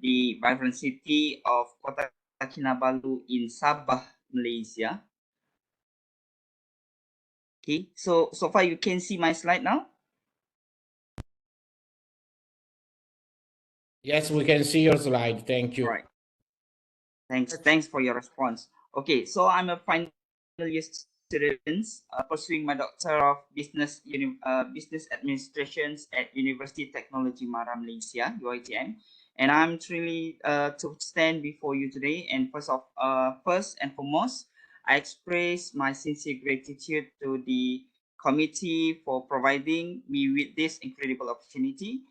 the vibrant city of Kota Kinabalu in Sabah, Malaysia. Okay, so far you can see my slide now. Yes, we can see your slide. Thank you. All right. Thanks for your response. Okay, so I'm a final year student pursuing my Doctor of Business Administrations at University Technology Mara, Malaysia, UiTM. And I'm truly to stand before you today. And first and foremost, I express my sincere gratitude to the committee for providing me with this incredible opportunity.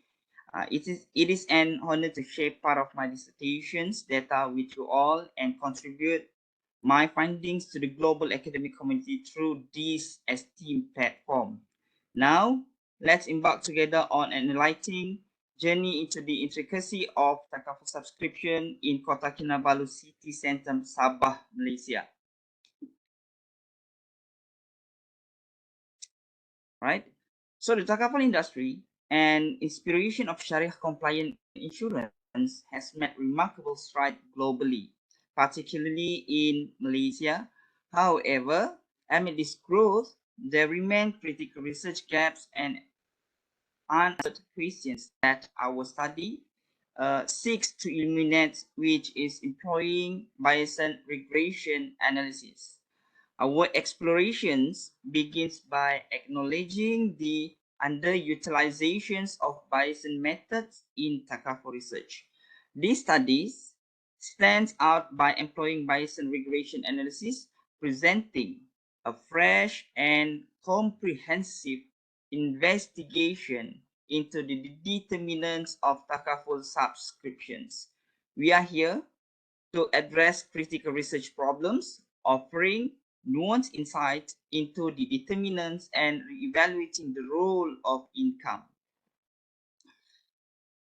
It is an honor to share part of my dissertation's data with you all and contribute my findings to the global academic community through this esteemed platform. Now, let's embark together on an enlightening journey into the intricacy of takaful subscription in Kota Kinabalu City Centre, Sabah, Malaysia. Right? So the takaful industry and inspiration of Sharia compliant insurance has made remarkable strides globally, particularly in Malaysia. However, amid this growth, there remain critical research gaps and unanswered questions that our study seeks to eliminate, which is employing bayesian regression analysis. Our explorations begins by acknowledging the underutilizations of bayesian methods in takaful research. These studies stands out by employing bayesian regression analysis, presenting a fresh and comprehensive investigation into the determinants of takaful subscriptions. We are here to address critical research problems, offering nuanced insight into the determinants and evaluating the role of income.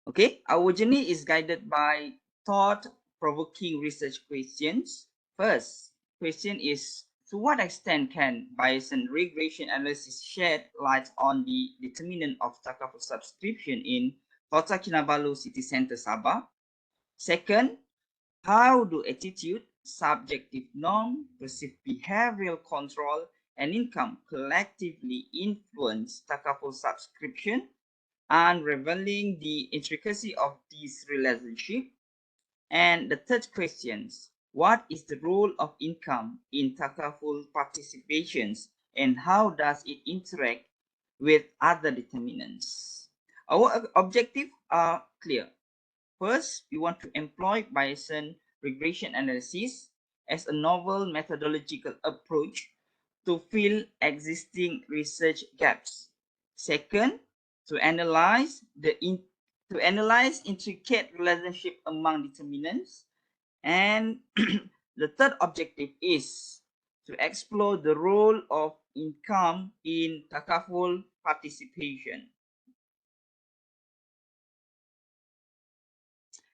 Okay, our journey is guided by thought-provoking research questions. First question is, to what extent can bayesian regression analysis shed light on the determinant of takaful subscription in Kota Kinabalu City Centre, Sabah? Second, how do attitude, subjective norm, perceived behavioral control, and income collectively influence takaful subscription, unraveling the intricacy of this relationship? And the third question, what is the role of income in takaful participations and how does it interact with other determinants? Our objectives are clear. First, we want to employ bayesian regression analysis as a novel methodological approach to fill existing research gaps. Second, to analyze intricate relationship among determinants. And the third objective is to explore the role of income in takaful participation.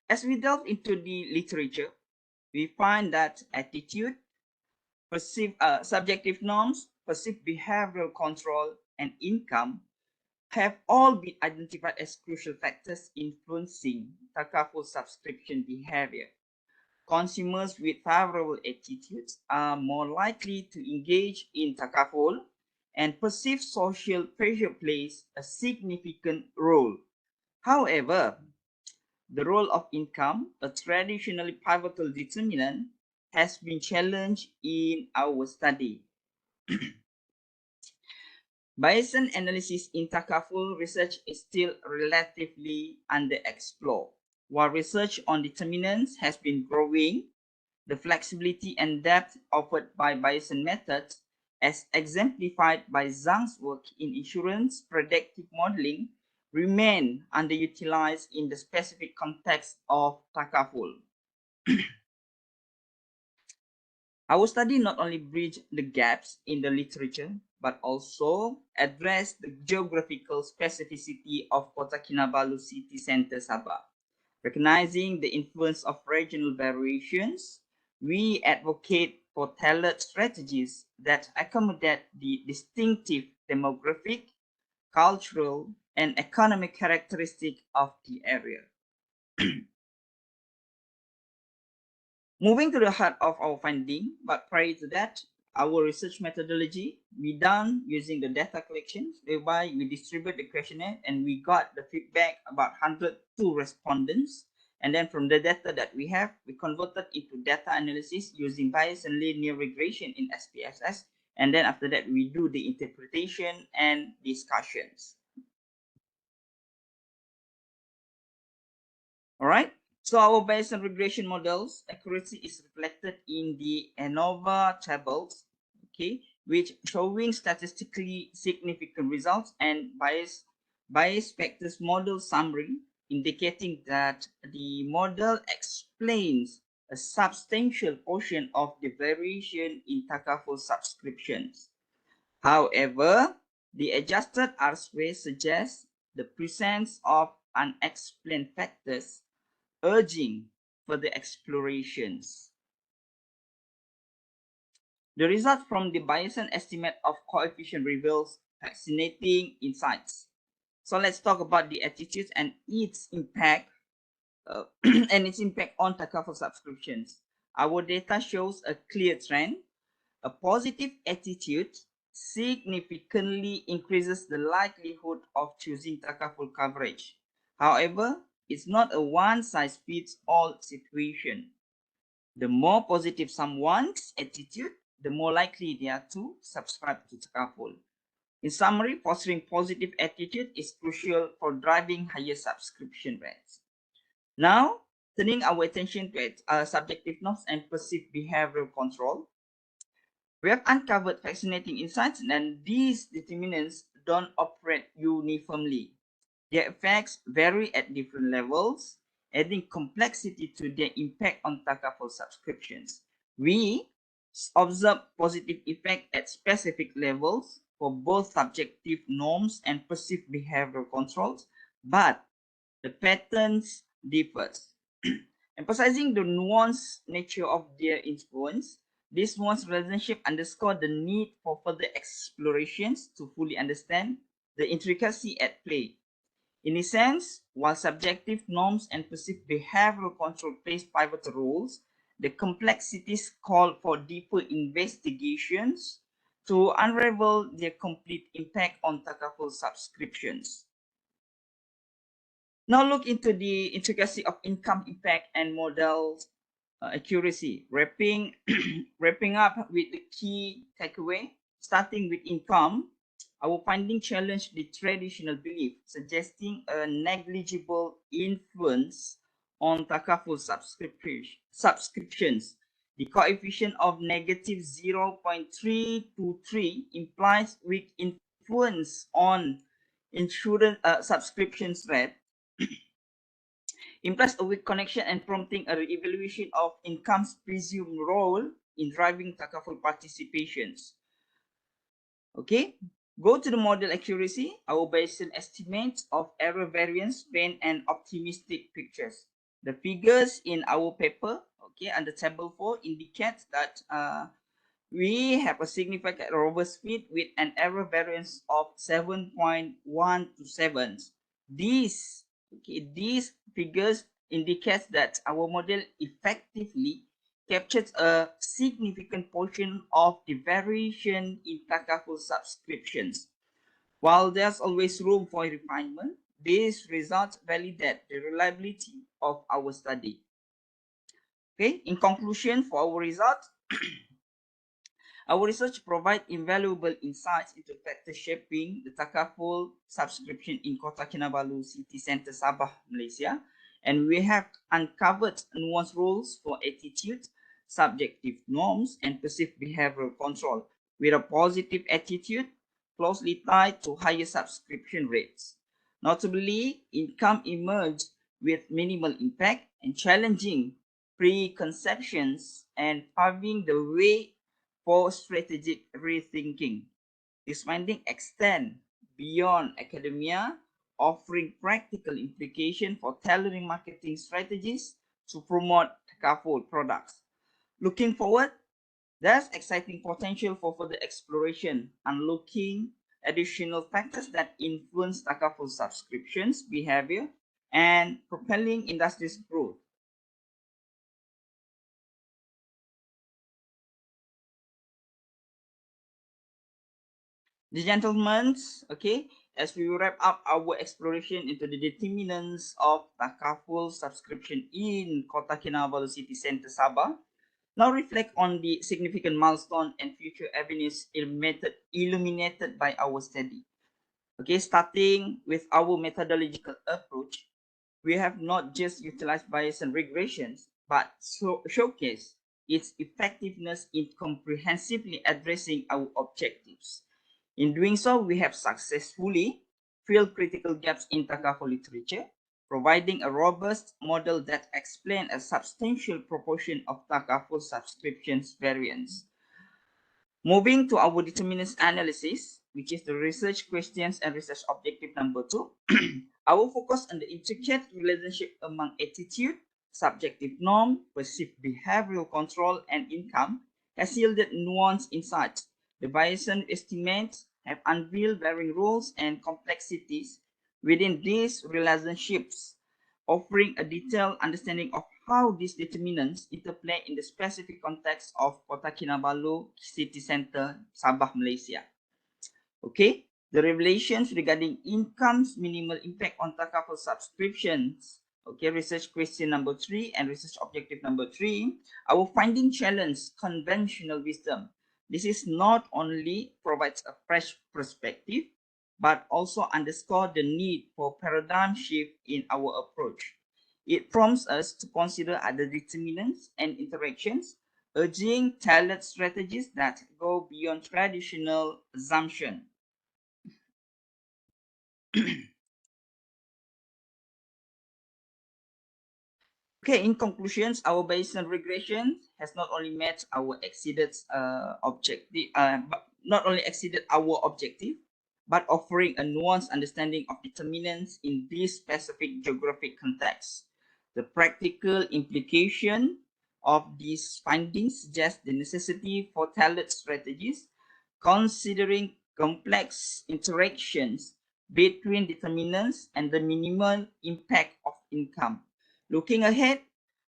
As we delve into the literature, we find that attitude, subjective norms, perceived behavioral control, and income have all been identified as crucial factors influencing takaful subscription behavior. Consumers with favorable attitudes are more likely to engage in takaful, and perceived social pressure plays a significant role. However, the role of income, a traditionally pivotal determinant, has been challenged in our study. Bayesian analysis in takaful research is still relatively underexplored. While research on determinants has been growing, the flexibility and depth offered by Bayesian methods, as exemplified by Zhang's work in insurance predictive modeling, remain underutilized in the specific context of takaful. Our study not only bridged the gaps in the literature, but also addressed the geographical specificity of Kota Kinabalu City Centre, Sabah. Recognizing the influence of regional variations, we advocate for tailored strategies that accommodate the distinctive demographic, cultural, and economic characteristics of the area. Moving to the heart of our finding, but prior to that, our research methodology, we done using the data collections, whereby we distribute the questionnaire and we got the feedback about 102 respondents. And then from the data that we have, we converted into data analysis using Bayesian and linear regression in SPSS. And then after that, we do the interpretation and discussions. All right. So our Bayesian regression models accuracy is reflected in the ANOVA tables, okay, which showing statistically significant results, and bias factors model summary indicating that the model explains a substantial portion of the variation in takaful subscriptions. However, the adjusted R-square suggests the presence of unexplained factors urging further explorations. The result from the Bayesian estimate of coefficient reveals fascinating insights. So let's talk about the attitudes and its impact on takaful subscriptions. Our data shows a clear trend. A positive attitude significantly increases the likelihood of choosing takaful coverage. However, it's not a one-size-fits-all situation. The more positive someone's attitude, the more likely they are to subscribe to takaful. In summary, fostering positive attitude is crucial for driving higher subscription rates. Now, turning our attention to subjective norms and perceived behavioral control, we have uncovered fascinating insights, and these determinants don't operate uniformly. Their effects vary at different levels, adding complexity to their impact on takaful subscriptions. We observe positive effect at specific levels for both subjective norms and perceived behavioral controls, but the patterns differ. Emphasizing the nuanced nature of their influence, this nuanced relationship underscores the need for further explorations to fully understand the intricacy at play. In a sense, while subjective norms and perceived behavioral control plays pivotal roles, the complexities call for deeper investigations to unravel their complete impact on takaful subscriptions. Now look into the intricacy of income impact and model accuracy, wrapping up with the key takeaway. Starting with income, our finding challenged the traditional belief, suggesting a negligible influence on takaful subscriptions. The coefficient of negative 0.323 implies weak influence on insurance subscriptions rate, implies a weak connection and prompting a re-evaluation of income's presumed role in driving takaful participations. Okay, go to the model accuracy. Our Bayesian estimates of error variance paint an optimistic pictures. The figures in our paper, okay, under table 4 indicates that we have a significant robust fit with an error variance of 7.127. These figures indicates that our model effectively captures a significant portion of the variation in takaful subscriptions. While there's always room for refinement, these results validate the reliability of our study. Okay, in conclusion, for our results, our research provides invaluable insights into factors shaping the takaful subscription in Kota Kinabalu City Centre, Sabah, Malaysia, and we have uncovered nuanced rules for attitude, subjective norms, and perceived behavioral control, with a positive attitude closely tied to higher subscription rates. Notably, income emerged with minimal impact and challenging preconceptions and paving the way for strategic rethinking. This finding extend beyond academia, offering practical implication for tailoring marketing strategies to promote takaful products. Looking forward, there's exciting potential for further exploration, unlocking additional factors that influence takaful subscriptions behavior and propelling industry's growth. The gentlemen, okay, as we wrap up our exploration into the determinants of takaful subscription in Kota Kinabalu City Center, Sabah, now reflect on the significant milestone and future avenues illuminated by our study. Okay, starting with our methodological approach, we have not just utilized Bayesian regressions, but showcase its effectiveness in comprehensively addressing our objectives. In doing so, we have successfully filled critical gaps in takaful literature, providing a robust model that explains a substantial proportion of takaful subscriptions variance. Moving to our determinants analysis, which is the research questions and research objective number 2, our focus on the intricate relationship among attitude, subjective norm, perceived behavioral control, and income has yielded nuanced insights. The Bayesian estimates have unveiled varying roles and complexities within these relationships, offering a detailed understanding of how these determinants interplay in the specific context of Kota Kinabalu City Center, Sabah, Malaysia. Okay, the revelations regarding income's minimal impact on takaful subscriptions. Okay, research question number 3 and research objective number 3. Our finding challenge conventional wisdom. This is not only provides a fresh perspective, but also underscore the need for paradigm shift in our approach. It prompts us to consider other determinants and interactions, urging tailored strategies that go beyond traditional assumption. Okay, in conclusions, our Bayesian regression has not only met our exceeded objective, not only exceeded our objective, but offering a nuanced understanding of determinants in this specific geographic context. The practical implication of these findings suggests the necessity for tailored strategies, considering complex interactions between determinants and the minimal impact of income. Looking ahead,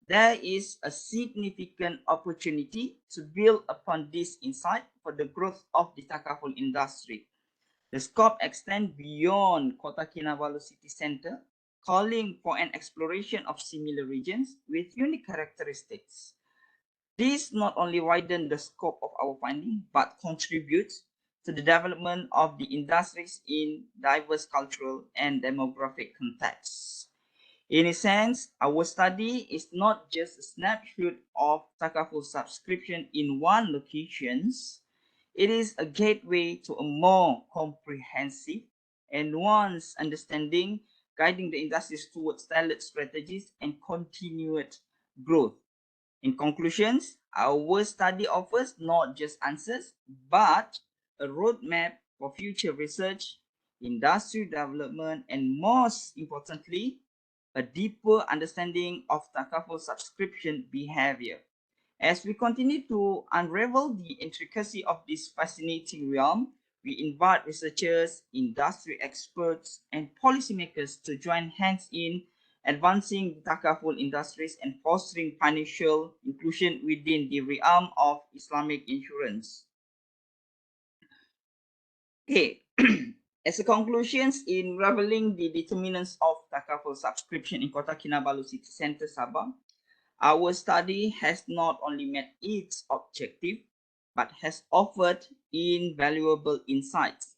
there is a significant opportunity to build upon this insight for the growth of the takaful industry. The scope extends beyond Kota Kinabalu City Center, calling for an exploration of similar regions with unique characteristics. This not only widens the scope of our finding, but contributes to the development of the industries in diverse cultural and demographic contexts. In a sense, our study is not just a snapshot of takaful subscription in one location. It is a gateway to a more comprehensive and nuanced understanding, guiding the industries towards tailored strategies and continued growth. In conclusions, our study offers not just answers, but a roadmap for future research, industry development, and most importantly, a deeper understanding of takaful subscription behavior. As we continue to unravel the intricacy of this fascinating realm, we invite researchers, industry experts, and policymakers to join hands in advancing the takaful industries and fostering financial inclusion within the realm of Islamic insurance. Okay, as a conclusion, in revealing the determinants of takaful subscription in Kota Kinabalu City Center, Sabah, our study has not only met its objective, but has offered invaluable insights.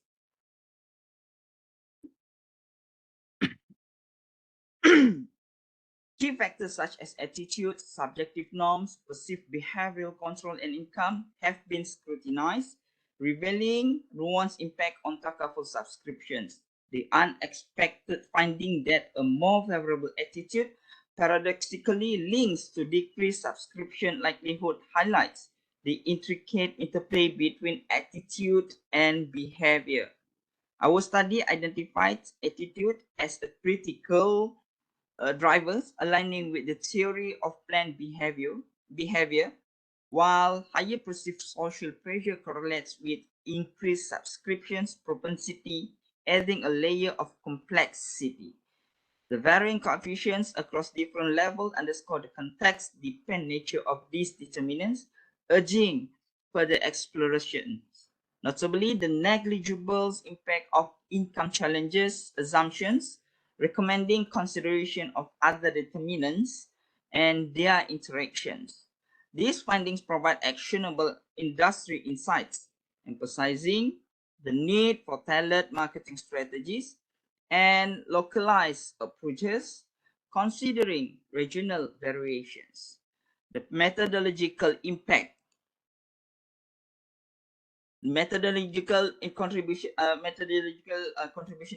Key factors such as attitude, subjective norms, perceived behavioral control, and income have been scrutinized, revealing nuanced impact on takaful subscriptions. The unexpected finding that a more favorable attitude paradoxically links to decreased subscription likelihood highlights the intricate interplay between attitude and behavior. Our study identified attitude as a critical drivers, aligning with the theory of planned behavior, while higher perceived social pressure correlates with increased subscriptions propensity, adding a layer of complexity. The varying coefficients across different levels underscore the context-dependent nature of these determinants, urging further exploration. notably the negligible impact of income challenges assumptions, recommending consideration of other determinants and their interactions. These findings provide actionable industry insights, emphasizing the need for tailored marketing strategies and localized approaches, considering regional variations. The methodological contribution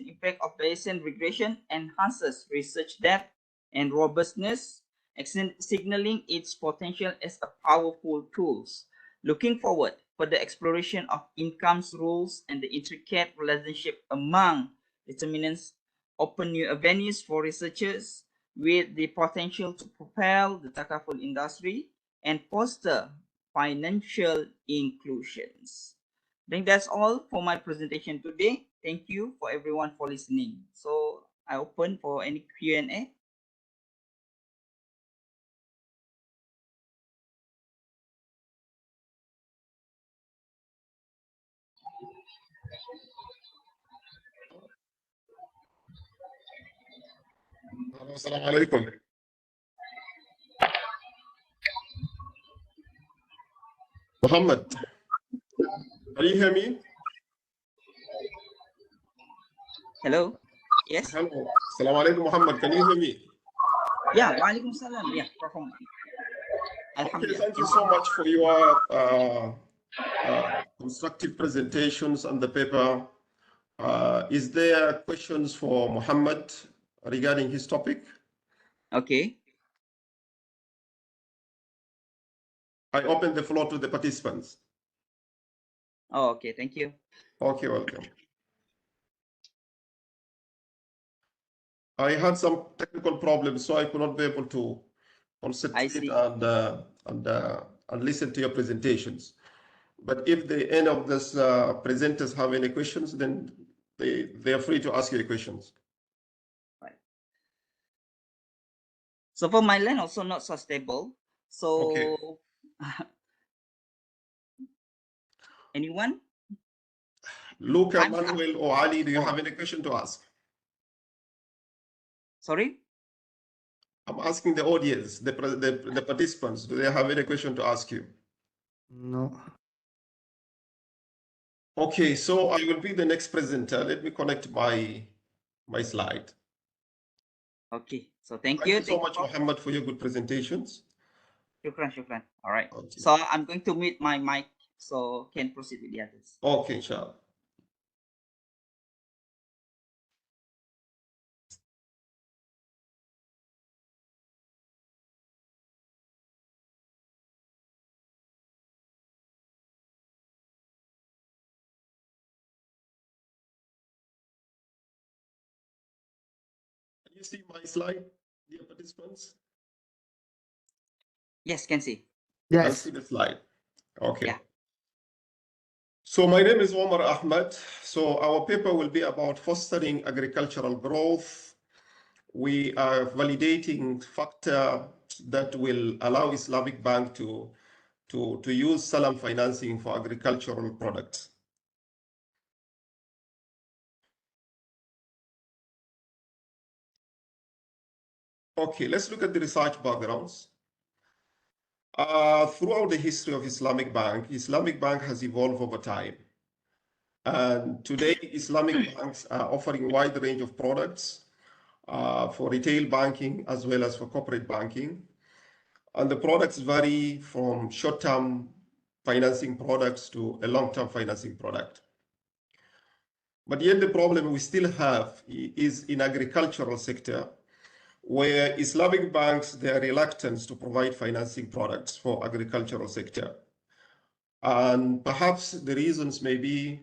impact of Bayesian regression enhances research depth and robustness, signaling its potential as a powerful tool. Looking forward for the exploration of incomes rules and the intricate relationship among determinants open new avenues for researchers with the potential to propel the takaful industry and foster financial inclusions. I think that's all for my presentation today. Thank you for everyone for listening. So I open for any Q&A. Assalamu alaikum. Muhammad, can you hear me? Hello. Yes. Hello. Assalamu alaikum, Muhammad. Can you hear me? Yeah. Walaikum salam. Yeah. Okay, thank you so much for your constructive presentations on the paper. Is there questions for Muhammad regarding his topic? Okay. I open the floor to the participants. Oh, okay. Thank you. Okay, welcome. I had some technical problems, so I could not be able to concentrate and listen to your presentations. But if any of these presenters have any questions, then they are free to ask you questions. Right. So for my line also not so stable. So okay. Anyone? Luca, Manuela, or Ali, do you have any question to ask? Sorry? I'm asking the audience, the participants, do they have any question to ask you? No. Okay, so I will be the next presenter. Let me connect my slide. Okay, so thank you you so much, Muhammad, for your good presentations. Shukran. All right. Okay. So I'm going to mute my mic so can proceed with the others. Okay, inshallah. Can you see my slide, dear participants? Yes, can see. Yes. I'll see the slide. Okay. Yeah. So my name is Umar Ahmed. So our paper will be about fostering agricultural growth. We are validating factor that will allow Islamic Bank to use Salam financing for agricultural products. Okay, let's look at the research backgrounds. Throughout the history of Islamic Bank has evolved over time. And today, Islamic banks are offering a wide range of products for retail banking as well as for corporate banking. And the products vary from short-term financing products to a long-term financing product. But yet the problem we still have is in agricultural sector, where Islamic banks, they are reluctant to provide financing products for agricultural sector. And perhaps the reasons may be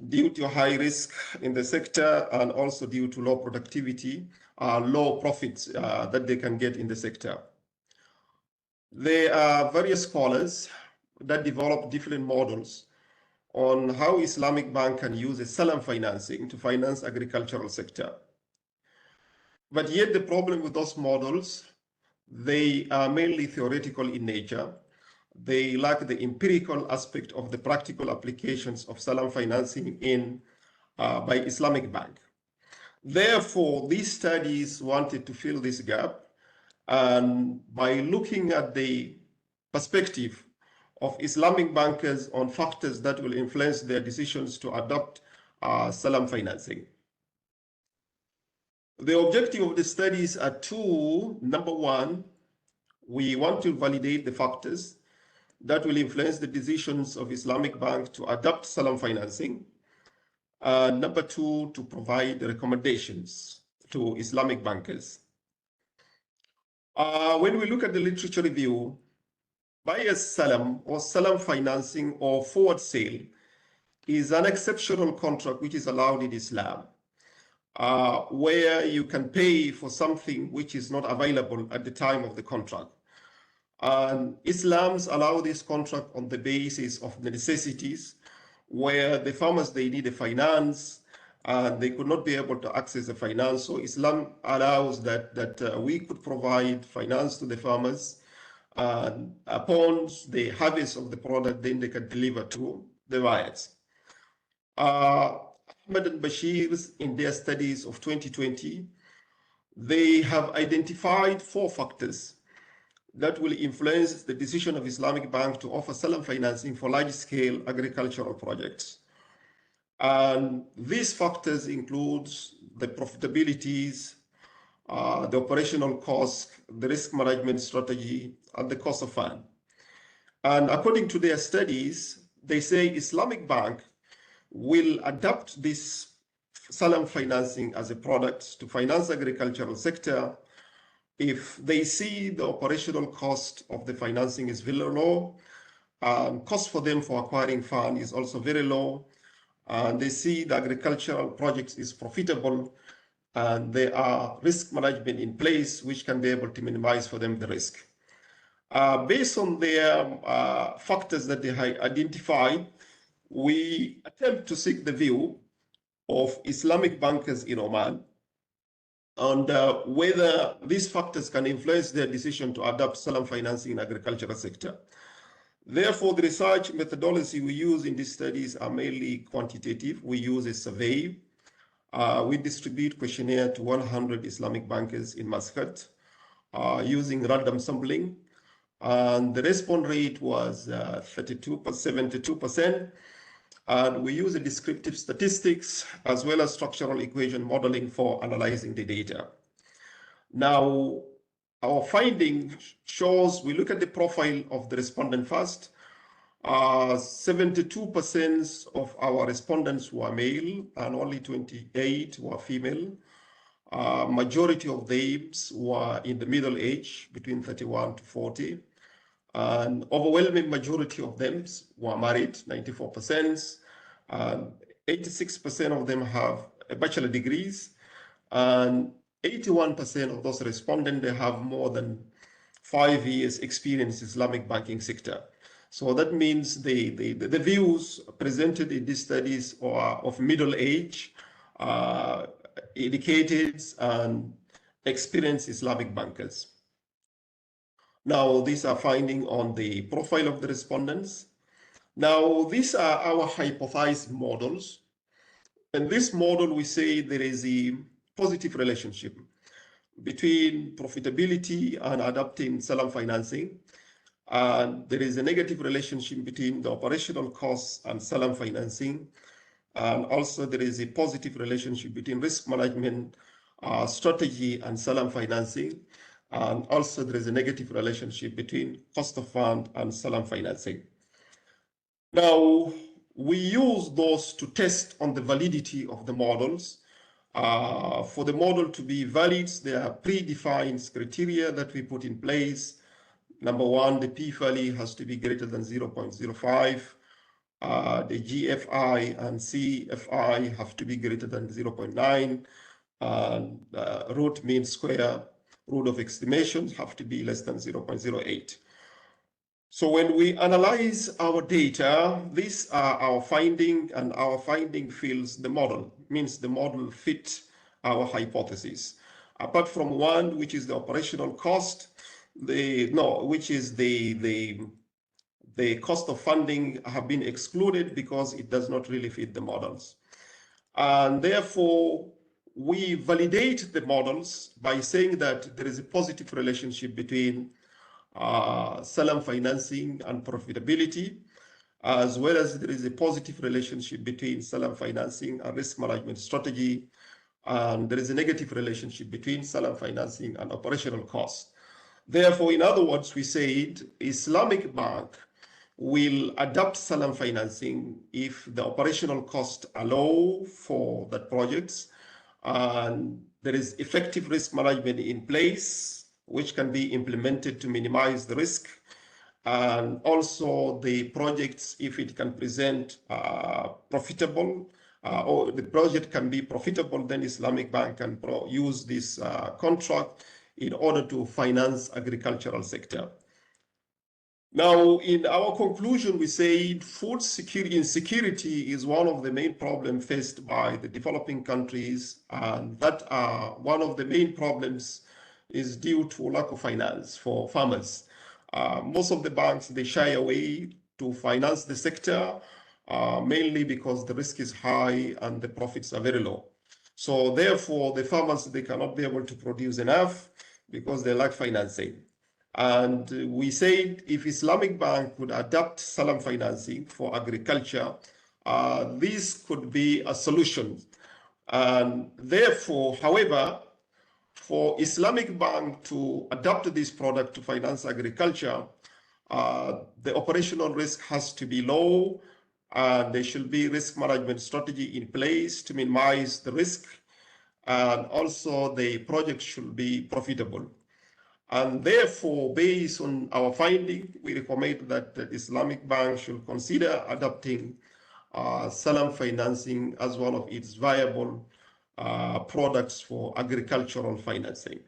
due to high risk in the sector and also due to low productivity, low profits that they can get in the sector. There are various scholars that develop different models on how Islamic Bank can use a Salam financing to finance agricultural sector. But yet the problem with those models, they are mainly theoretical in nature. they lack the empirical aspect of the practical applications of Salam financing by Islamic Bank. Therefore, these studies wanted to fill this gap, and by looking at the perspective of Islamic bankers on factors that will influence their decisions to adopt Salam financing. The objective of the studies are two. Number one, we want to validate the factors that will influence the decisions of Islamic banks to adopt Salam financing. Number two, to provide recommendations to Islamic bankers. When we look at the literature review, buyer's Salam or Salam financing or forward sale is an exceptional contract which is allowed in Islam, where you can pay for something which is not available at the time of the contract. And Islam's allow this contract on the basis of the necessities, where the farmers, they need a finance and they could not be able to access the finance. So Islam allows that we could provide finance to the farmers, and upon the harvest of the product, then they can deliver to the buyers. Ahmad and Bashir, in their studies of 2020, they have identified 4 factors that will influence the decision of Islamic Bank to offer Salam financing for large-scale agricultural projects. And these factors include the profitabilities, the operational costs, the risk management strategy, and the cost of fund. And according to their studies, they say Islamic Bank will adopt this Salam financing as a product to finance agricultural sector if they see the operational cost of the financing is very low, cost for them for acquiring fund is also very low, and they see the agricultural projects is profitable, and there are risk management in place which can be able to minimize for them the risk. Based on their factors that they have identified, we attempt to seek the view of Islamic bankers in Oman and whether these factors can influence their decision to adopt Salam financing in agricultural sector. Therefore, the research methodology we use in these studies are mainly quantitative. We use a survey. We distribute questionnaire to 100 Islamic bankers in Muscat using random sampling. And the response rate was 72%. And we use a descriptive statistics as well as structural equation modeling for analyzing the data. Now, our finding shows, we look at the profile of the respondent first. 72% of our respondents were male and only 28 were female. Majority of them were in the middle age, between 31 to 40. And overwhelming majority of them were married, 94%. 86% of them have bachelor degrees, and 81% of those respondents, they have more than 5 years experience in Islamic banking sector. So that means the views presented in these studies are of middle age, educated and experienced Islamic bankers. Now, these are findings on the profile of the respondents. Now, these are our hypothesized models. In this model, we say there is a positive relationship between profitability and adopting Salam financing. And there is a negative relationship between the operational costs and Salam financing. And also there is a positive relationship between risk management strategy and Salam financing. And also there is a negative relationship between cost of fund and Salam financing. Now, we use those to test on the validity of the models. For the model to be valid, there are predefined criteria that we put in place. Number one, the p-value has to be greater than 0.05. The GFI and CFI have to be greater than 0.9. And root mean square root of estimation have to be less than 0.08. So when we analyze our data, these are our finding, and our finding fills the model, means the model fit our hypothesis. Apart from one, which is the operational cost, which is the the cost of funding have been excluded because it does not really fit the models. And therefore, we validate the models by saying that there is a positive relationship between Salam financing and profitability, as well as there is a positive relationship between Salam financing and risk management strategy, and there is a negative relationship between Salam financing and operational costs. Therefore, in other words, we said Islamic Bank will adopt Salam financing if the operational costs allow for that projects, and there is effective risk management in place, which can be implemented to minimize the risk. And also the projects, if it can present profitable, or the project can be profitable, then Islamic Bank can use this contract in order to finance agricultural sector. Now, in our conclusion, we say food insecurity is one of the main problems faced by the developing countries, and that one of the main problems is due to lack of finance for farmers. Most of the banks, they shy away to finance the sector, mainly because the risk is high and the profits are very low. So therefore, the farmers, they cannot be able to produce enough because they lack financing. And we said if Islamic Bank could adapt Salam financing for agriculture, this could be a solution. And therefore, however, for Islamic Bank to adopt this product to finance agriculture, the operational risk has to be low, and there should be risk management strategy in place to minimize the risk, and also the project should be profitable. And therefore, based on our finding, we recommend that the Islamic Bank should consider adopting Salam financing as one of its viable products for agricultural financing.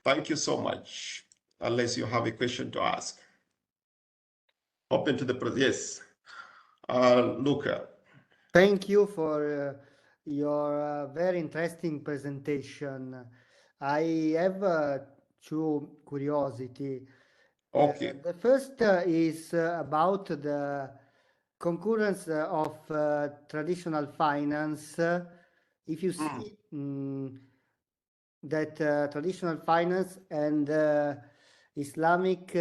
Thank you so much. Unless you have a question to ask. Open to the yes. Luca. Thank you for your very interesting presentation. I have two curiosity. Okay. The first is about the concurrence of traditional finance. If you see that traditional finance and Islamic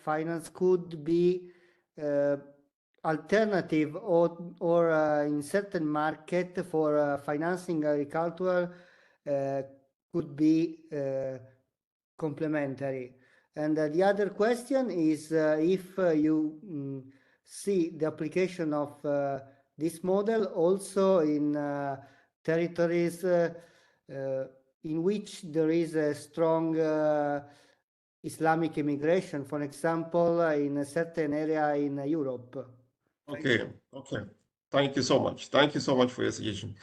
finance could be alternative or in certain market for financing agriculture could be complementary. And the other question is if you see the application of this model also in territories in which there is a strong Islamic immigration, for example, in a certain area in Europe. Okay, okay. Thank you so much. Thank you so much for your suggestion.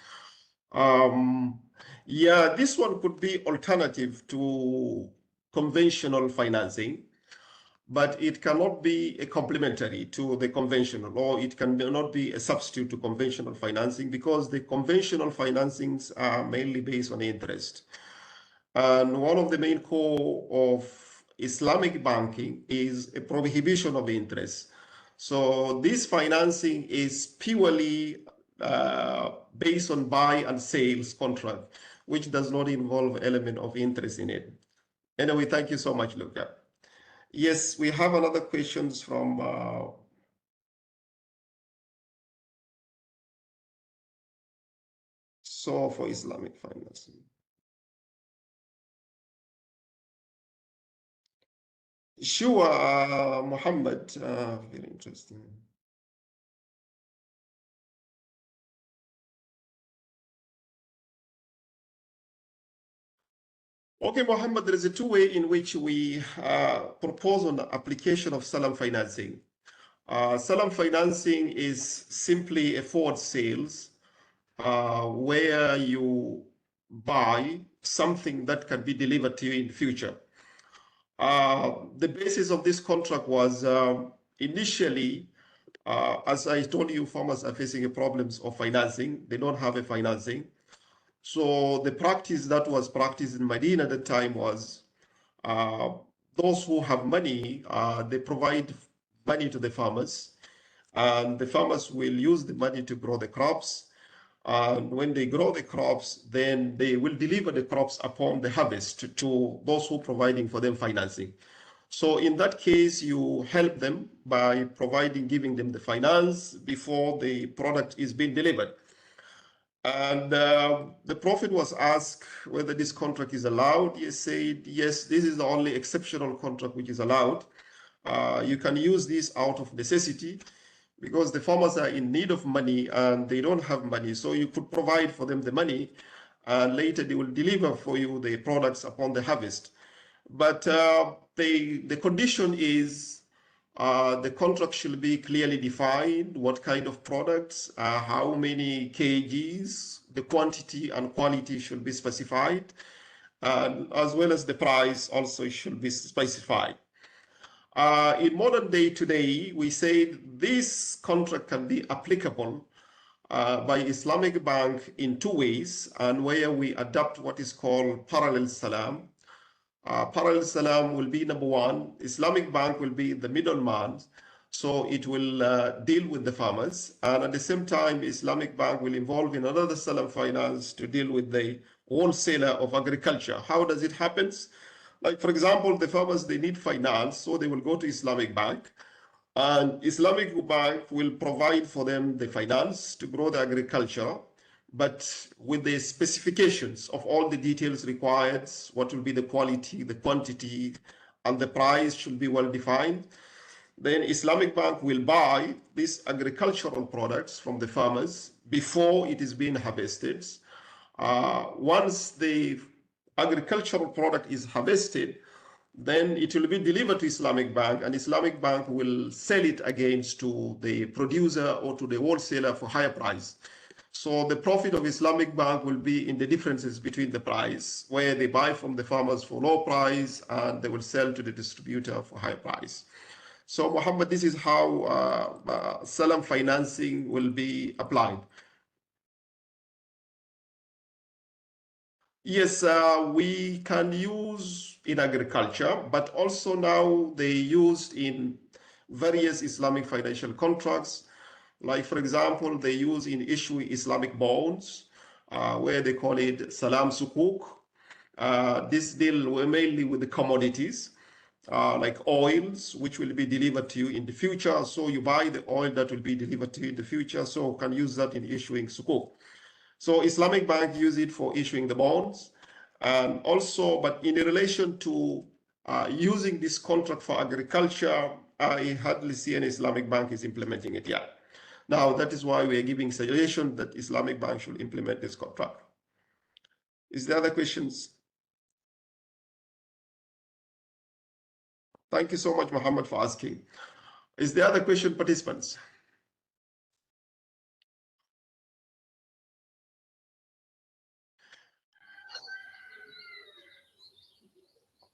Yeah, this one could be alternative to conventional financing, but it cannot be a complementary to the conventional, or it cannot be a substitute to conventional financing, because the conventional financings are mainly based on interest. And one of the main core of Islamic banking is a prohibition of interest. So this financing is purely based on buy and sales contract, which does not involve element of interest in it. Anyway, thank you so much, Luca. Yes, we have another questions from so for Islamic financing. Sure, Muhammad, very interesting. Okay, Mohammed, there is a two-way in which we propose on the application of Salam financing. Salam financing is simply a forward sales where you buy something that can be delivered to you in the future. The basis of this contract was initially, as I told you, farmers are facing problems of financing. They don't have a financing. So the practice that was practiced in Medina at the time was those who have money, they provide money to the farmers, and the farmers will use the money to grow the crops. And when they grow the crops, then they will deliver the crops upon the harvest to those who are providing for them financing. So in that case, you help them by giving them the finance before the product is being delivered. And the Prophet was asked whether this contract is allowed. He said, yes, this is the only exceptional contract which is allowed. You can use this out of necessity because the farmers are in need of money and they don't have money. So you could provide for them the money and later they will deliver for you the products upon the harvest. But the condition is the contract should be clearly defined, what kind of products, how many kgs, the quantity and quality should be specified, as well as the price also should be specified. In modern day today, we say this contract can be applicable by Islamic Bank in two ways, and where we adopt what is called parallel salam. Parallel salam will be number one. Islamic Bank will be the middleman, so it will deal with the farmers, and at the same time, Islamic Bank will involve in another salam finance to deal with the wholesaler of agriculture. How does it happen? Like, for example, the farmers, they need finance, so they will go to Islamic Bank, and Islamic Bank will provide for them the finance to grow the agriculture, but with the specifications of all the details required, what will be the quality, the quantity, and the price should be well defined. Then Islamic Bank will buy these agricultural products from the farmers before it is being harvested. Once the agricultural product is harvested, then it will be delivered to Islamic Bank, and Islamic Bank will sell it again to the producer or to the wholesaler for higher price. So the profit of Islamic Bank will be in the differences between the price, where they buy from the farmers for low price and they will sell to the distributor for high price. So Muhammad, this is how Salam financing will be applied. Yes, we can use in agriculture, but also now they used in various Islamic financial contracts. Like, for example, they use in issuing Islamic bonds, where they call it Salam Sukuk. This deal mainly with the commodities, like oils, which will be delivered to you in the future. So you buy the oil that will be delivered to you in the future, so can use that in issuing Sukuk. So Islamic Bank use it for issuing the bonds. And also, but in relation to using this contract for agriculture, I hardly see any Islamic Bank is implementing it yet. Now, that is why we are giving suggestion that Islamic Bank should implement this contract. Is there other questions? Thank you so much, Muhammad, for asking. Is there other question, participants?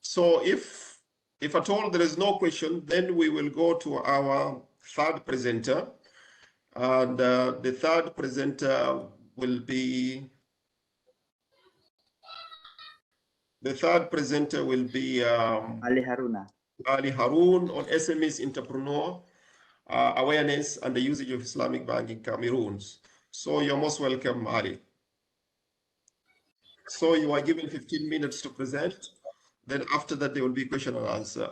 So if at all there is no question, then we will go to our third presenter. And the third presenter will be Ali Haruna. Ali Harun on SMEs entrepreneur awareness and the usage of Islamic Bank in Cameroon. So you're most welcome, Ali. So you are given 15 minutes to present. Then after that, there will be question and answer.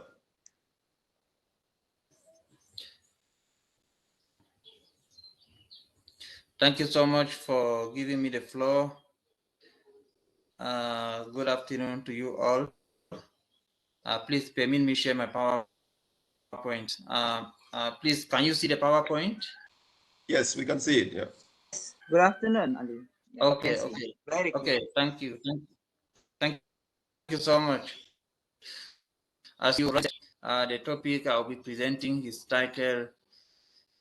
Thank you so much for giving me the floor. Good afternoon to you all. Please permit me share my PowerPoint. Please, can you see the PowerPoint? Yes, we can see it. Yeah. Good afternoon, Ali. Yeah, okay. Very okay. Thank you. Thank you so much. As you said, the topic I'll be presenting is titled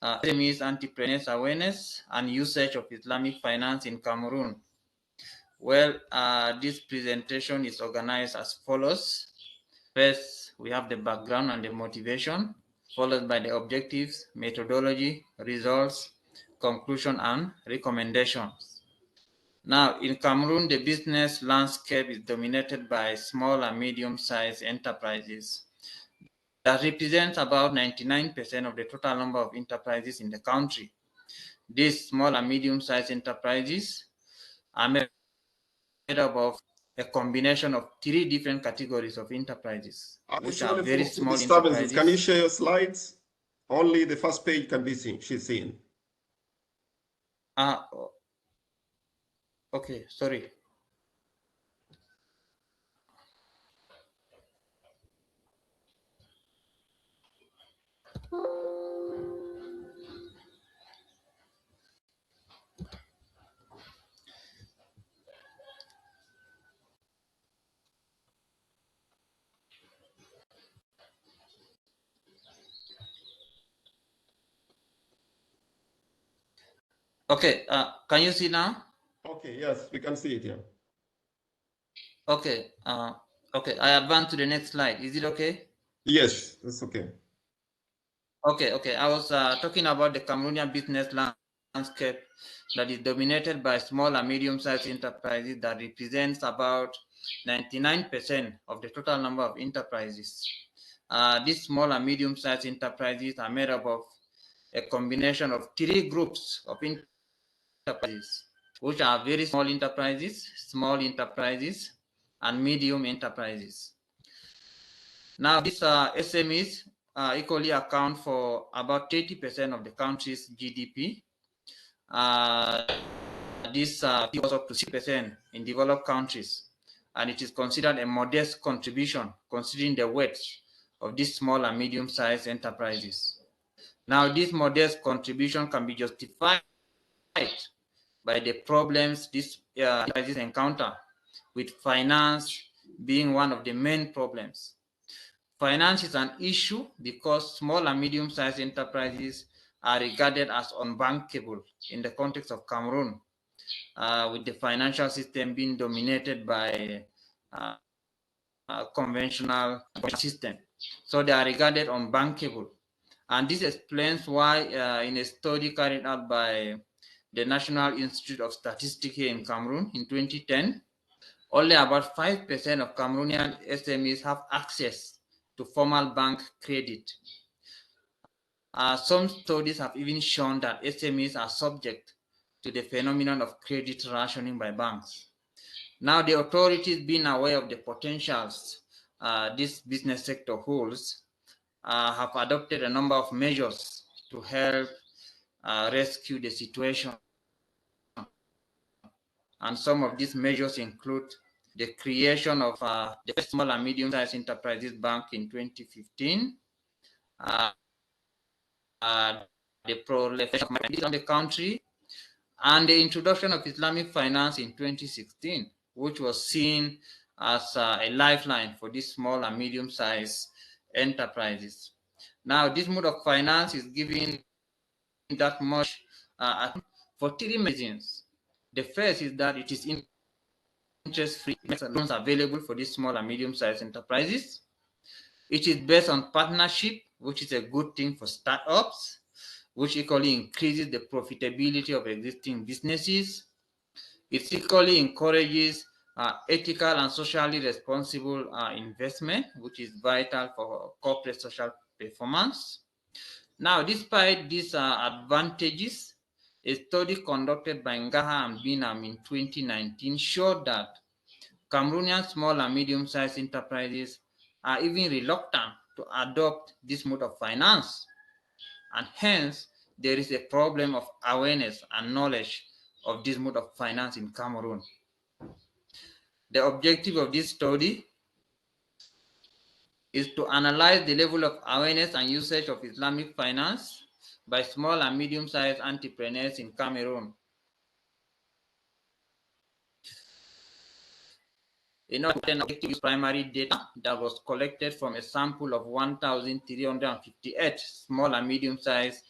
SMEs Entrepreneurs Awareness and Usage of Islamic Finance in Cameroon. Well, this presentation is organized as follows. First, we have the background and the motivation, followed by the objectives, methodology, results, conclusion, and recommendations. Now, in Cameroon, the business landscape is dominated by small and medium-sized enterprises. that represents about 99% of the total number of enterprises in the country. These small and medium-sized enterprises are made up of a combination of 3 different categories of enterprises, which are very small enterprises. Can you share your slides? Only the first page can be seen. She's seen. Okay, sorry. Okay, can you see now? Okay, yes, we can see it here. Okay, okay, I advance to the next slide. Is it okay? Yes, that's okay. Okay, I was talking about the Cameroonian business landscape that is dominated by small and medium-sized enterprises that represents about 99% of the total number of enterprises. These small and medium-sized enterprises are made up of a combination of 3 groups of enterprises, which are very small enterprises, and medium enterprises. Now, these SMEs equally account for about 30% of the country's GDP. This goes up to 6% in developed countries, and it is considered a modest contribution considering the weight of these small and medium-sized enterprises. Now, this modest contribution can be justified by the problems these enterprises encounter, with finance being one of the main problems. Finance is an issue because small and medium-sized enterprises are regarded as unbankable in the context of Cameroon, with the financial system being dominated by conventional system. So they are regarded unbankable. And this explains why in a study carried out by the National Institute of Statistics here in Cameroon in 2010, only about 5% of Cameroonian SMEs have access to formal bank credit. Some studies have even shown that SMEs are subject to the phenomenon of credit rationing by banks. Now, the authorities, being aware of the potentials this business sector holds, have adopted a number of measures to help rescue the situation. And some of these measures include the creation of the first small and medium-sized enterprises bank in 2015, the proliferation of the country, and the introduction of Islamic Finance in 2016, which was seen as a lifeline for these small and medium-sized enterprises. Now, this mode of finance is giving that much for 3 reasons. The first is that it is interest-free loans available for these small and medium-sized enterprises. It is based on partnership, which is a good thing for startups, which equally increases the profitability of existing businesses. It equally encourages ethical and socially responsible investment, which is vital for corporate social performance. Now, despite these advantages, a study conducted by Ngaha and Binam in 2019 showed that Cameroonian small and medium-sized enterprises are even reluctant to adopt this mode of finance, and hence there is a problem of awareness and knowledge of this mode of finance in Cameroon. The objective of this study is to analyze the level of awareness and usage of Islamic finance by small and medium-sized entrepreneurs in Cameroon. In order to use primary data that was collected from a sample of 1,358 small and medium-sized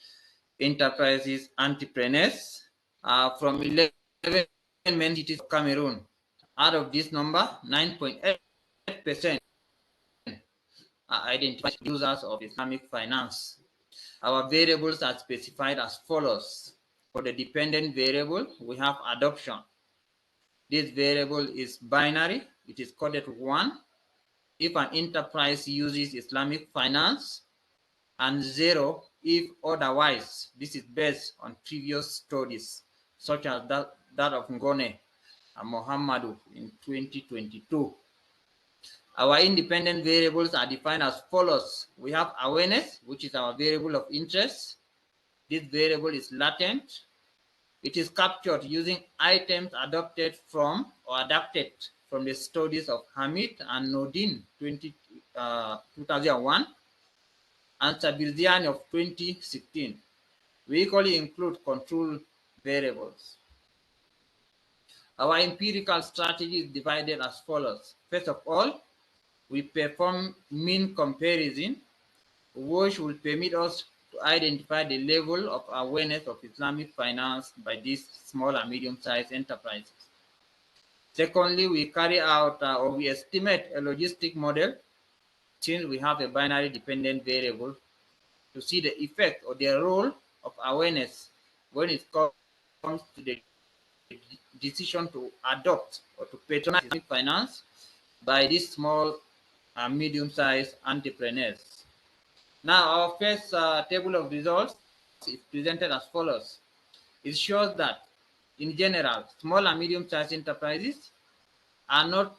enterprises entrepreneurs from 11 main cities of Cameroon. Out of this number, 9.8% are identified users of Islamic finance. Our variables are specified as follows. For the dependent variable, we have adoption. This variable is binary. It is coded 1. if an enterprise uses Islamic finance, and 0 if otherwise. This is based on previous studies, such as that of Ngone and Muhammadu in 2022. Our independent variables are defined as follows. We have awareness, which is our variable of interest. This variable is latent. It is captured using items adopted from or adapted from the studies of Hamid and Nordin 2001 and Sabirziani of 2016. We equally include control variables. Our empirical strategy is divided as follows. First of all, we perform mean comparison, which will permit us to identify the level of awareness of Islamic finance by these small and medium-sized enterprises. Secondly, we carry out or we estimate a logistic model, since we have a binary dependent variable, to see the effect or the role of awareness when it comes to the decision to adopt or to patronize Islamic finance by these small and medium-sized entrepreneurs. Now, our first table of results is presented as follows. It shows that, in general, small and medium-sized enterprises are not,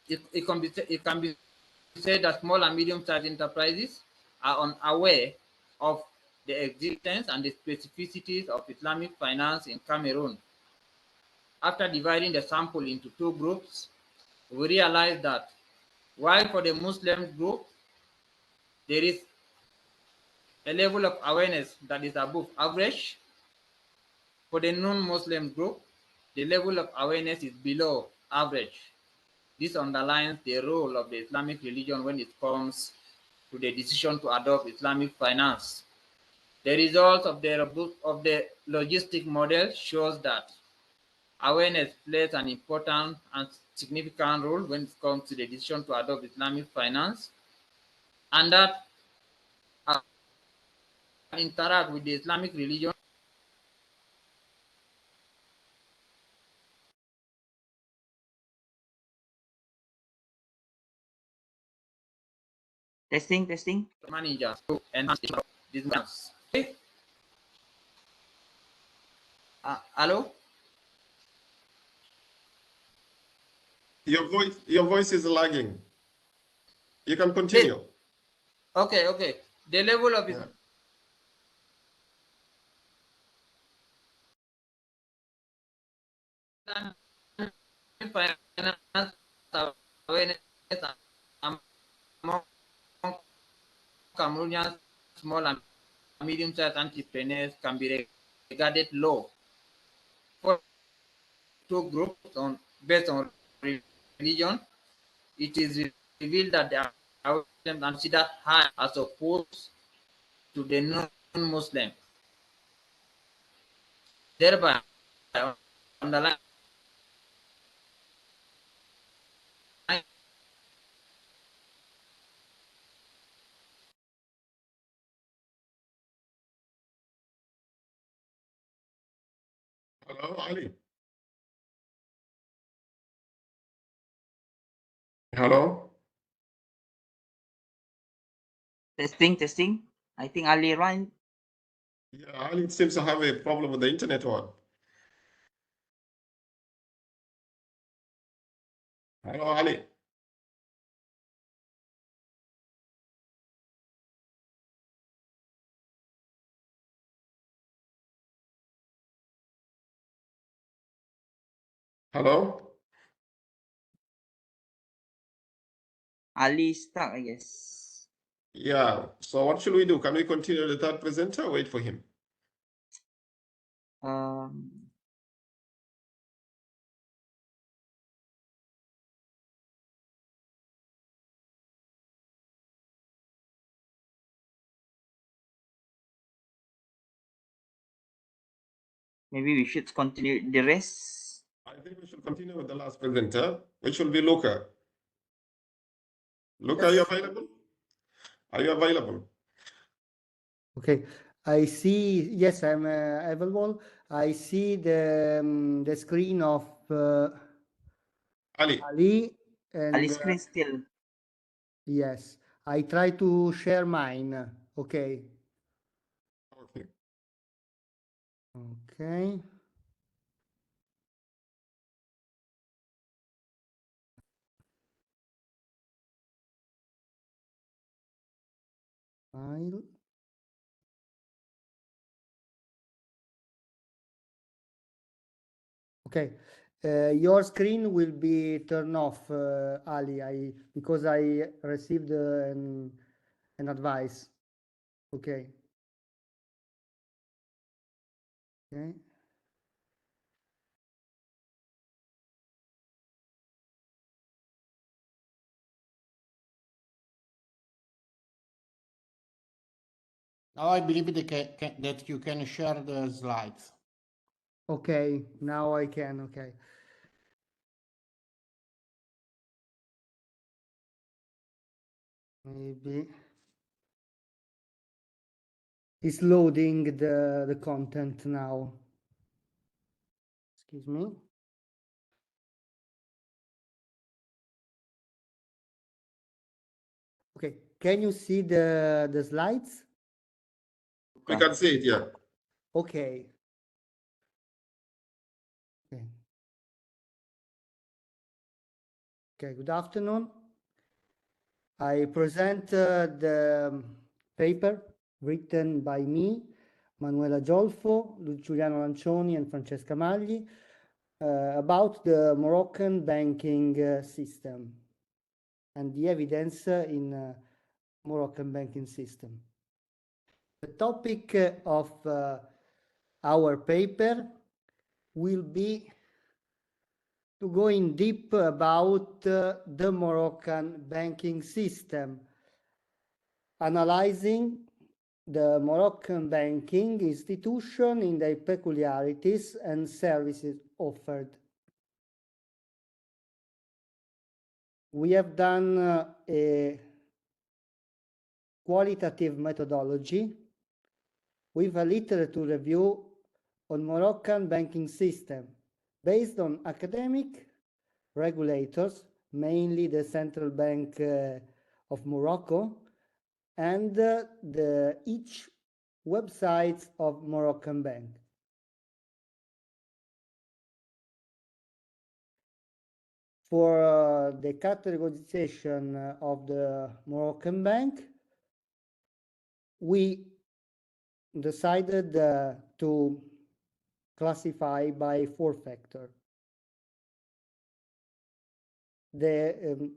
it can be said that small and medium-sized enterprises are unaware of the existence and the specificities of Islamic finance in Cameroon. After dividing the sample into two groups, we realized that while for the Muslim group, there is a level of awareness that is above average, for the non-Muslim group, the level of awareness is below average. This underlines the role of the Islamic religion when it comes to the decision to adopt Islamic finance. The results of the logistic model shows that awareness plays an important and significant role when it comes to the decision to adopt Islamic finance, and that interact with the Islamic religion Testing. managers to enhance this balance. Okay. Hello? Your voice is lagging. You can continue. Okay. The level of finance awareness among Cameroonian small and medium-sized entrepreneurs can be regarded low. For two groups based on religion, it is revealed that they are considered high as opposed to the non-Muslim. Thereby, underlying Hello, Ali. Hello. Testing. I think Ali Ryan. Yeah, Ali seems to have a problem with the internet one. Hello, Ali. Hello. Ali is stuck, I guess. Yeah. So what should we do? Can we continue the third presenter? Wait for him. Maybe we should continue the rest. I think we should continue with the last presenter, which will be Luca. Luca, are you available? Are you available? Okay, I see. Yes, I'm available. I see the screen of Ali. Ali and Ali screen still. Yes, I try to share mine. Okay. Okay. Okay. File. Okay. Your screen will be turned off, Ali, because I received an advice. Okay. Okay. Now I believe that you can share the slides. Okay, now I can. Okay. Maybe it's loading the content now. Excuse me. Okay, can you see the slides? We can see it, yeah. Okay. Okay. Okay, good afternoon. I present the paper written by me, Manuela Giolfo, Giuliano Lancioni, and Francesca Magli about the Moroccan banking system and the evidence in Moroccan banking system. The topic of our paper will be to go in deep about the Moroccan banking system, analyzing the Moroccan banking institution in their peculiarities and services offered. We have done a qualitative methodology with a literature review on Moroccan banking system based on academic regulators, mainly the Central Bank of Morocco, and each websites of Moroccan bank. For the categorization of the Moroccan bank, we decided to classify by 4 factors. The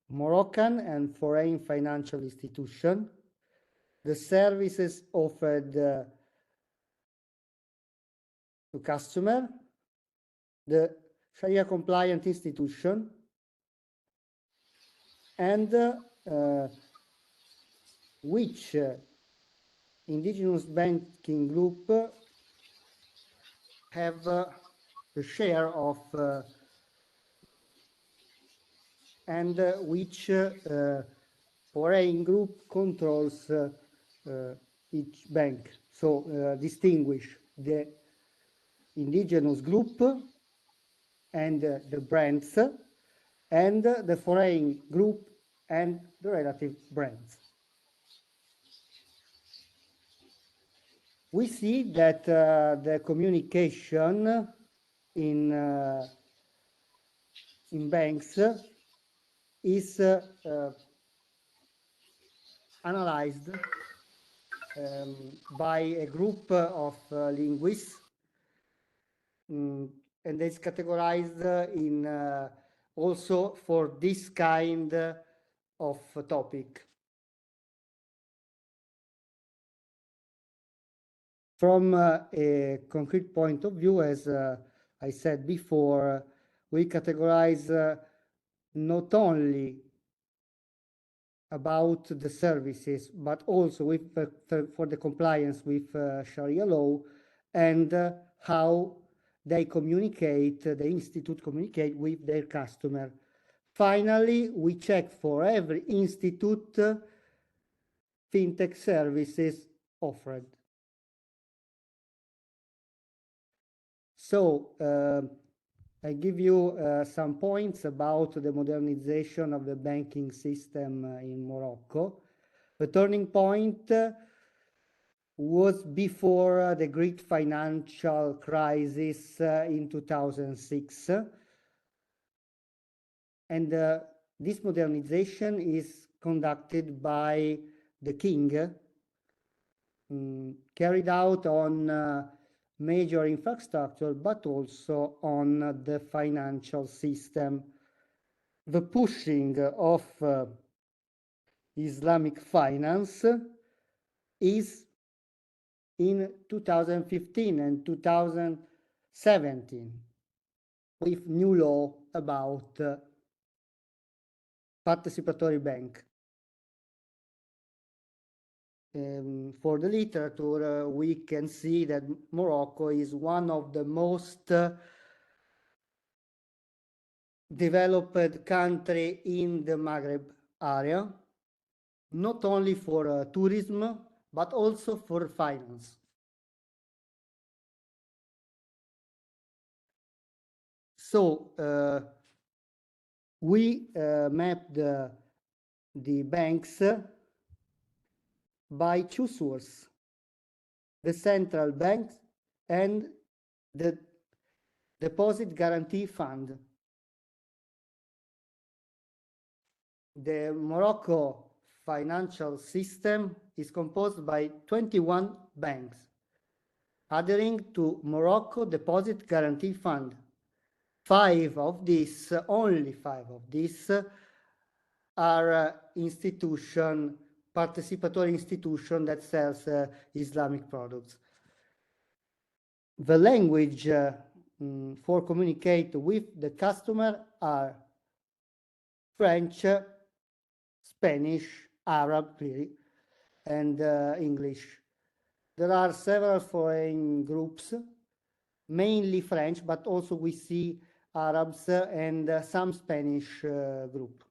Moroccan and foreign financial institution, the services offered to customer, the Sharia compliant institution, and which indigenous banking group have the share of and which foreign group controls each bank. So distinguish the indigenous group and the brands and the foreign group and the relative brands. We see that the communication in banks is analyzed by a group of linguists, and it's categorized in also for this kind of topic. From a concrete point of view, as I said before, we categorize not only about the services, but also with for the compliance with Sharia law and how they communicate, the institute communicate with their customer. Finally, we check for every institute fintech services offered. So I give you some points about the modernization of the banking system in Morocco. The turning point was before the great financial crisis in 2006. And this modernization is conducted by the king, carried out on major infrastructure, but also on the financial system. The pushing of Islamic finance is in 2015 and 2017 with new law about participatory bank. For the literature, we can see that Morocco is one of the most developed country in the Maghreb area, not only for tourism, but also for finance. So we mapped the banks by two sources, the central bank and the deposit guarantee fund. The Morocco financial system is composed by 21 banks, adhering to Morocco Deposit Guarantee Fund. Only five of these are participatory institution that sells Islamic products. The language for communicate with the customer are French, Spanish, Arab, clearly, and English. There are several foreign groups, mainly French, but also we see Arabs and some Spanish group.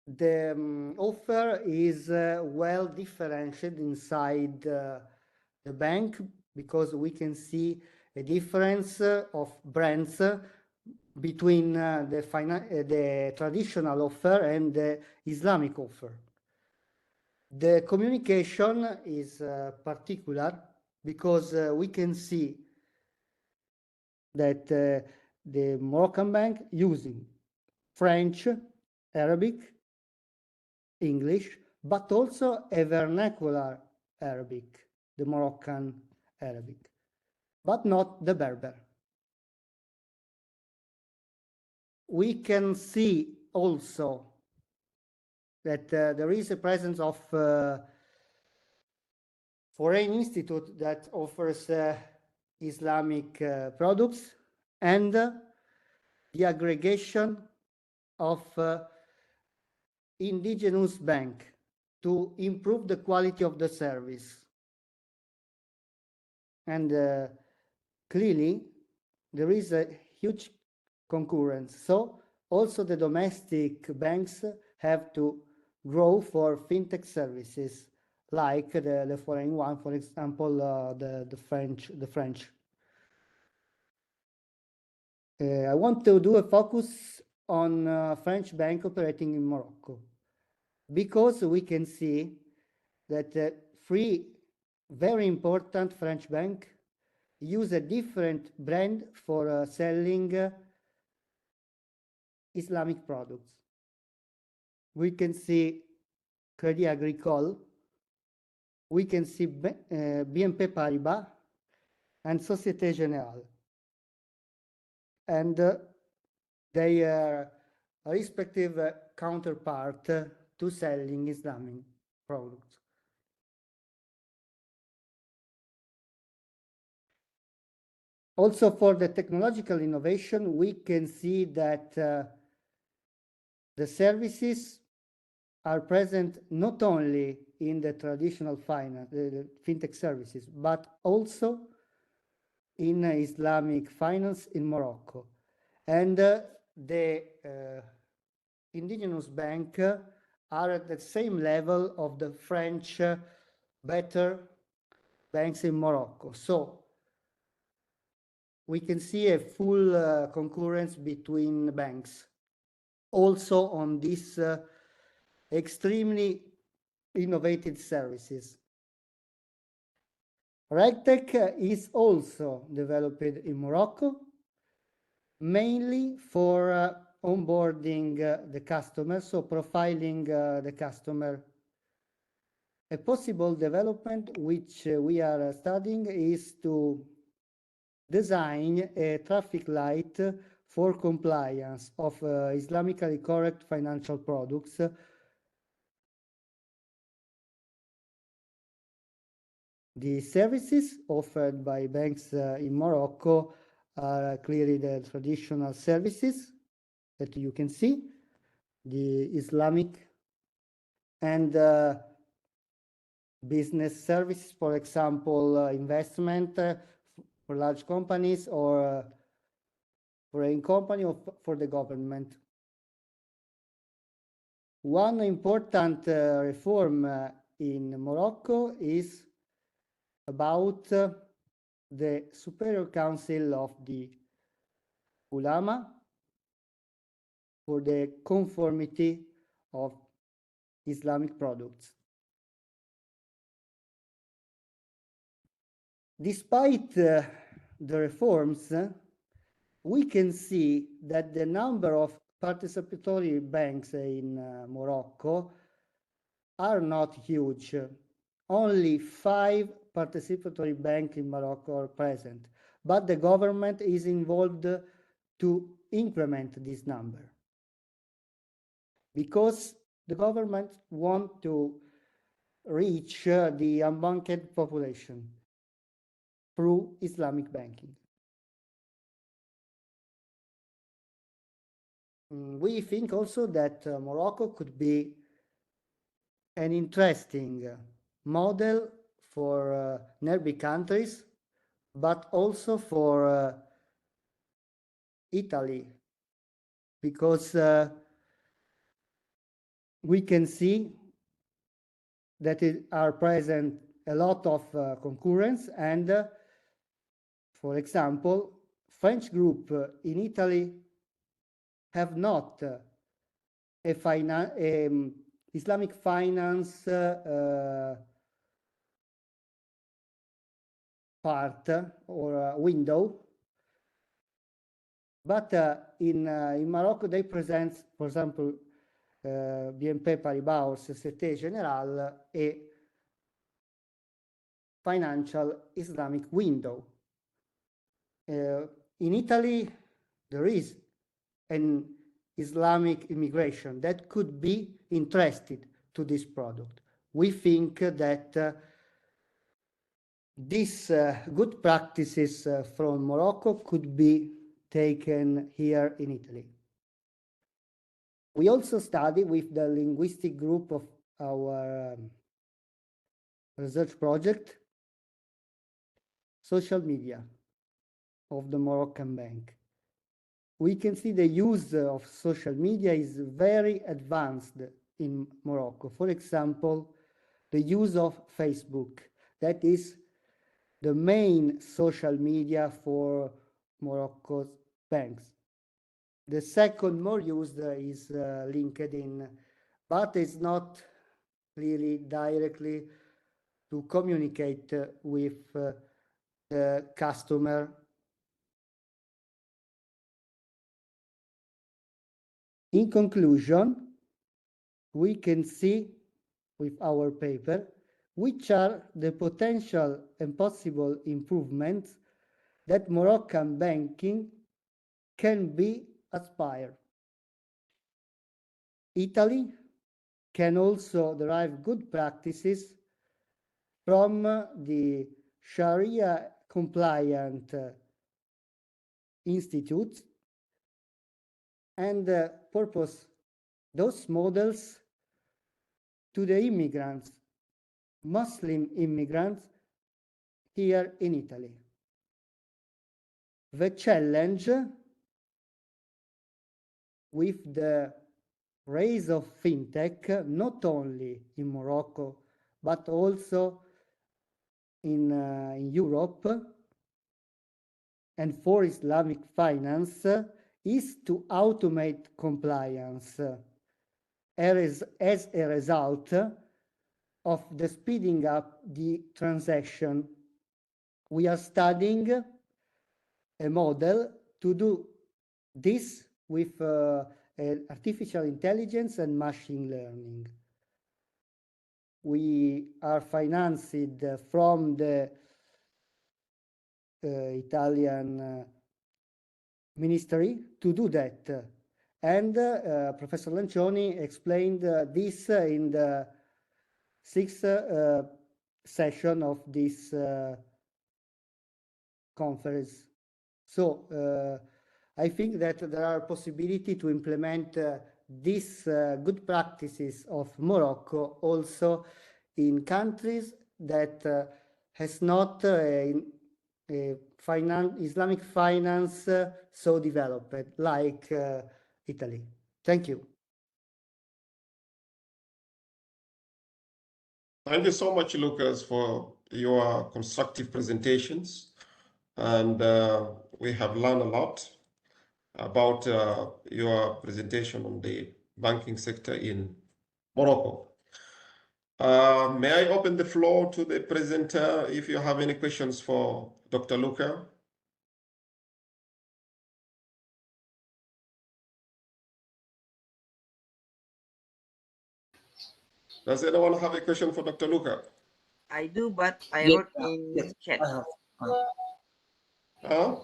The offer is well differentiated inside the bank because we can see a difference of brands between the traditional offer and the Islamic offer. The communication is particular because we can see that the Moroccan bank using French, Arabic, English, but also a vernacular Arabic, the Moroccan Arabic, but not the Berber. We can see also that there is a presence of foreign institute that offers Islamic products and the aggregation of indigenous bank to improve the quality of the service. And clearly, there is a huge concurrence. So also the domestic banks have to grow for fintech services, like the foreign one, for example, the French. I want to do a focus on French bank operating in Morocco, because we can see that three very important French banks use a different brand for selling Islamic products. We can see Crédit Agricole, we can see BNP Paribas and Société Générale. And their respective counterpart to selling Islamic products. Also, for the technological innovation, we can see that the services are present not only in the traditional finance, the fintech services, but also in Islamic finance in Morocco. And the indigenous bank are at the same level of the French better banks in Morocco. So we can see a full concurrence between banks, also on these extremely innovative services. RegTech is also developed in Morocco, mainly for onboarding the customer, so profiling the customer. A possible development which we are studying is to design a traffic light for compliance of Islamically correct financial products. The services offered by banks in Morocco are clearly the traditional services that you can see, the Islamic and business services, for example, investment for large companies or foreign company or for the government. One important reform in Morocco is about the Superior Council of the Ulama for the conformity of Islamic products. Despite the reforms, we can see that the number of participatory banks in Morocco are not huge. Only 5 participatory banks in Morocco are present, but the government is involved to increment this number because the government wants to reach the unbanked population through Islamic banking. We think also that Morocco could be an interesting model for nearby countries, but also for Italy, because we can see that it are present a lot of concurrence, and for example, French group in Italy have not a Islamic finance part or window, but in Morocco they present, for example, BNP Paribas or Société Générale, a financial Islamic window. In Italy, there is an Islamic immigration that could be interested to this product. We think that these good practices from Morocco could be taken here in Italy. We also study with the linguistic group of our research project social media of the Moroccan bank. We can see the use of social media is very advanced in Morocco. For example, the use of Facebook, that is the main social media for Morocco's banks. The second more used is LinkedIn, but it's not really directly to communicate with the customer. In conclusion, we can see with our paper which are the potential and possible improvements that Moroccan banking can be aspired. Italy can also derive good practices from the Sharia compliant institutes and purpose those models to the immigrants, Muslim immigrants here in Italy. The challenge with the rise of fintech, not only in Morocco, but also in Europe, and for Islamic finance is to automate compliance as a result of the speeding up the transaction. We are studying a model to do this with artificial intelligence and machine learning. We are financed from the Italian ministry to do that. And Professor Lancioni explained this in the sixth session of this conference. So I think that there are possibility to implement these good practices of Morocco also in countries that has not Islamic finance so developed like Italy. Thank you. Thank you so much, Lucas, for your constructive presentations. And we have learned a lot about your presentation on the banking sector in Morocco. May I open the floor to the presenter if you have any questions for Dr. Luca? Does anyone have a question for Dr. Luca? I do, but I wrote in chat. Huh?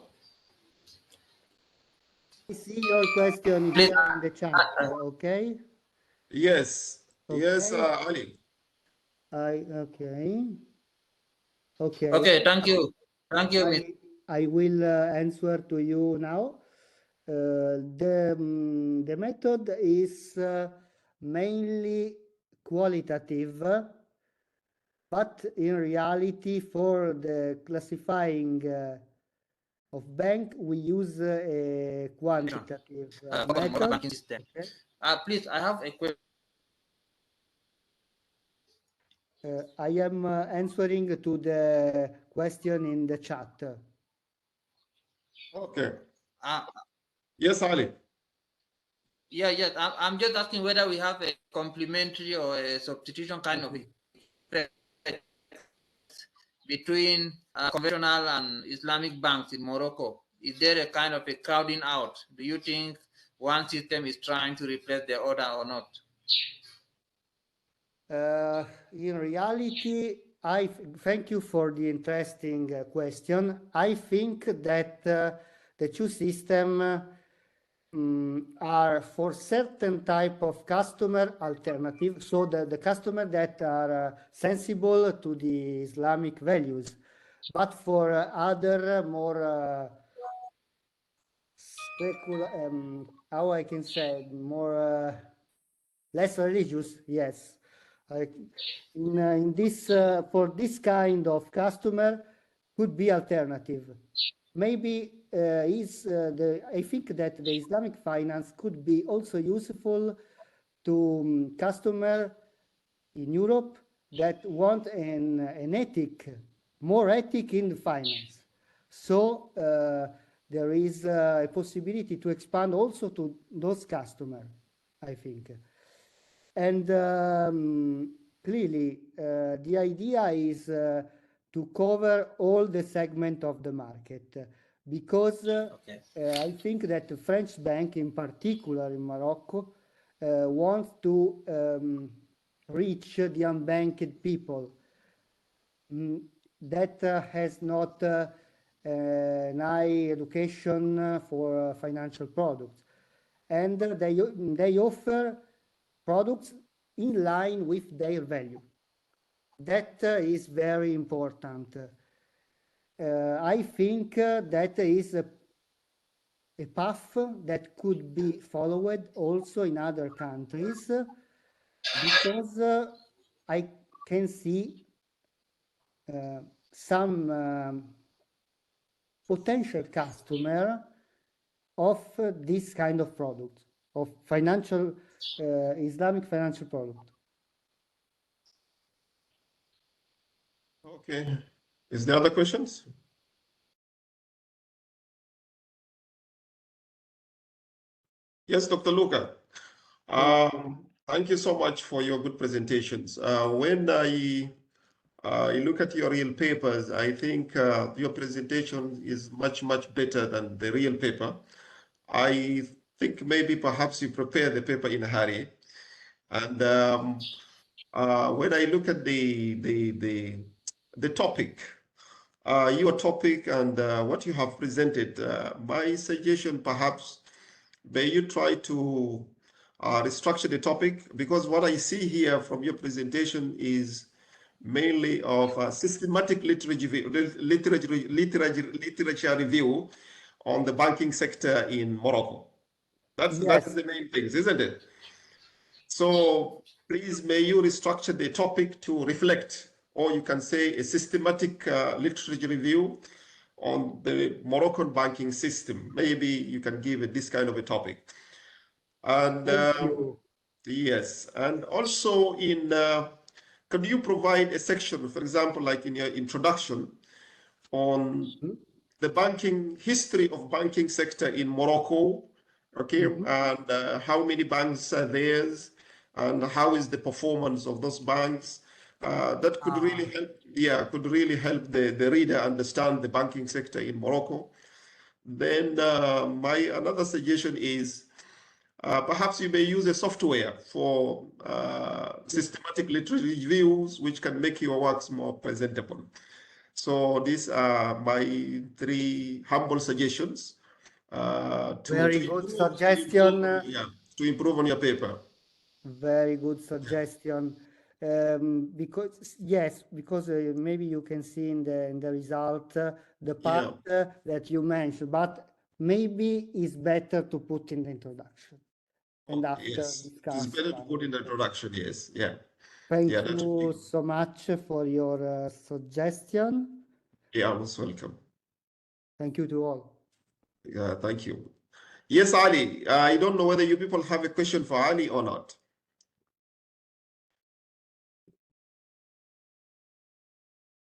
I see your question here in the chat, okay? Yes. Okay. Yes, Ali. Okay. Okay. Okay, thank you. Thank you, Mr. I will answer to you now. The method is mainly qualitative, but in reality, for the classifying of bank, we use a quantitative method. Banking system. Okay. Please, I have a question. I am answering to the question in the chat. Okay. Yes, Ali. Yeah. I'm just asking whether we have a complementary or a substitution kind of between conventional and Islamic banks in Morocco. Is there a kind of a crowding out? Do you think one system is trying to replace the other or not? In reality, I thank you for the interesting question. I think that the two systems are for certain type of customer alternative, so the customer that are sensible to the Islamic values, but for other more how I can say, more less religious, yes. In this for this kind of customer could be alternative. Maybe I think that the Islamic finance could be also useful to customer in Europe that want an ethic, more ethic in finance. So there is a possibility to expand also to those customers, I think. And clearly, the idea is to cover all the segment of the market, because I think that the French bank, in particular in Morocco, wants to reach the unbanked people that has not an high education for financial products, and they offer products in line with their value. That is very important. I think that is a path that could be followed also in other countries, because I can see some potential customer of this kind of product, of financial Islamic financial product. Okay. Is there other questions? Yes, Dr. Luca. Thank you so much for your good presentations. When I look at your real papers, I think your presentation is much, much better than the real paper. I think maybe perhaps you prepare the paper in a hurry. And when I look at the topic, your topic and what you have presented, my suggestion perhaps may you try to restructure the topic, because what I see here from your presentation is mainly of systematic literature review on the banking sector in Morocco. That's the main things, isn't it? So please, may you restructure the topic to reflect, or you can say a systematic literature review on the Moroccan banking system. Maybe you can give it this kind of a topic. And yes, and also in, could you provide a section, for example, like in your introduction, on the banking history of banking sector in Morocco, okay, and how many banks are there, and how is the performance of those banks? That could really help, could really help the reader understand the banking sector in Morocco. Then my another suggestion is perhaps you may use a software for systematic literature reviews, which can make your works more presentable. So these are my 3 humble suggestions. Very good suggestion. To improve on your paper. Very good suggestion. Because maybe you can see in the result the part that you mentioned, but maybe it's better to put in the introduction. And after yes, discuss. It's better to put in the introduction. Yes, Thank you so much for your suggestion. Most welcome. Thank you to all. Thank you. Yes, Ali. I don't know whether you people have a question for Ali or not.